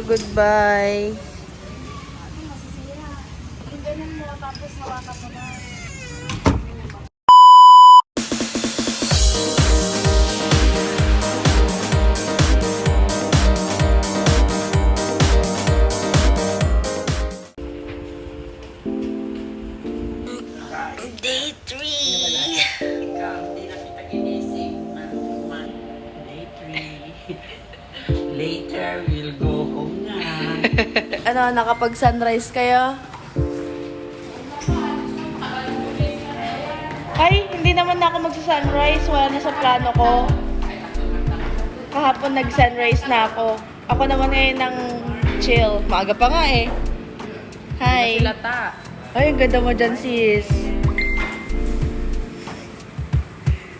Goodbye. Ganun mo, tapos hawakan mo na. Day 3. Hindi na kita ginising. Day 3. Later, we'll go home na. Ano, nakapag-sunrise kayo? Ay, hindi naman ako magsa-sunrise. Wala na sa plano ko. Kahapon nag-sunrise na ako. Ako naman ngayon ng chill. Maaga pa nga eh. Hi. Lata. Ay, ang ganda mo dyan, sis.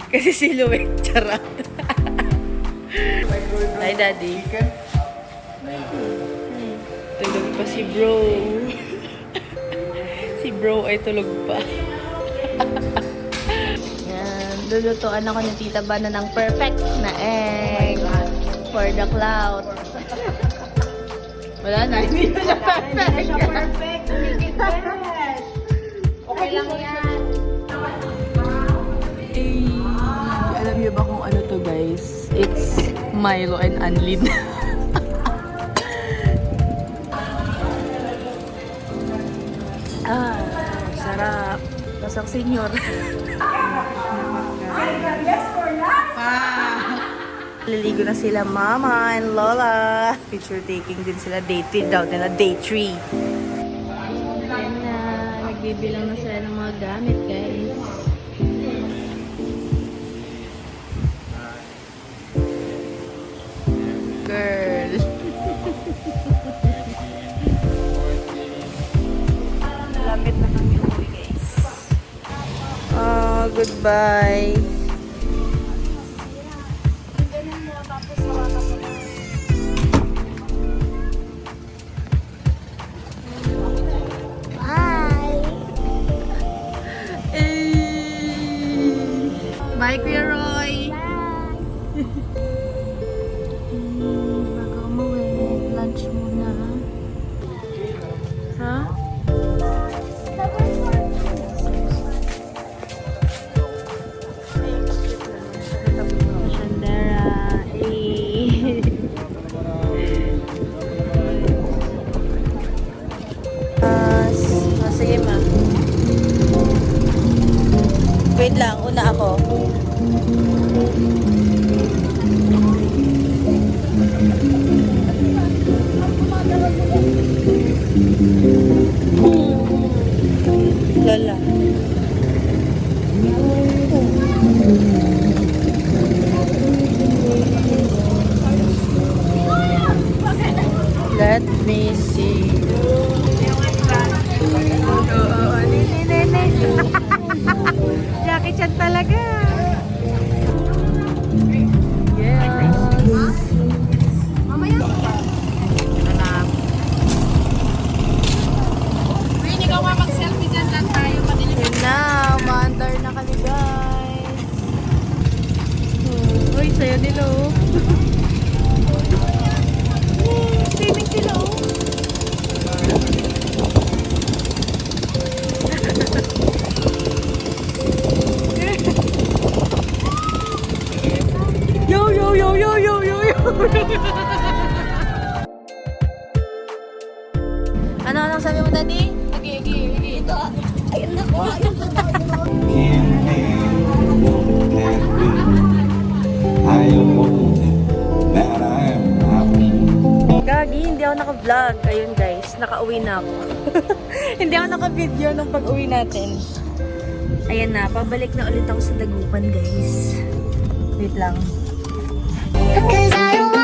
Kasi silhouette, charot. Hi, Daddy. Tulog pa si bro. Si bro ay tulog pa. Yan. Lulutuan ako ni Tita Bana ng perfect na egg. For the cloud. Wala na, hindi na siya perfect. Hindi na siya perfect. Make it best. Okay lang yan. Alam niyo ba kung ano to, guys? It's Milo and Anlin. Sarap. Pasok senyor. Liligo na sila mama and lola. Picture taking din sila. Day 3 daw nila. Day 3. Ayan na. Nagbibilang na sila ng mga gamit, guys. Girl. Lapit na kami uwi, guys. Goodbye. Ganun mo, tapos hawakan mo na. Bye, Kuya Roy. Bago umuwi, lunch muna. Ha? Shandera. Sige, ma. Wait lang, una ako. Lala. Let me see. Jackie Chan talaga. Yes. Hindi ka mag-selfie dyan lang tayo. Yun na, maandar na kami, guys. Uy, sayo nila, oh. Swimming sila, oh. Yo, yo, yo, yo, yo, yo, yo. Ano sabi mo, Daddy? Agi. Ito. Ayun na ko. Gagi, hindi ako naka-vlog. Ayun, guys. Naka-uwi na ako. Hindi ako naka-video nung pag-uwi natin. Ayan na. Pabalik na ulit ako sa Dagupan, guys. Wait lang. Cause I don't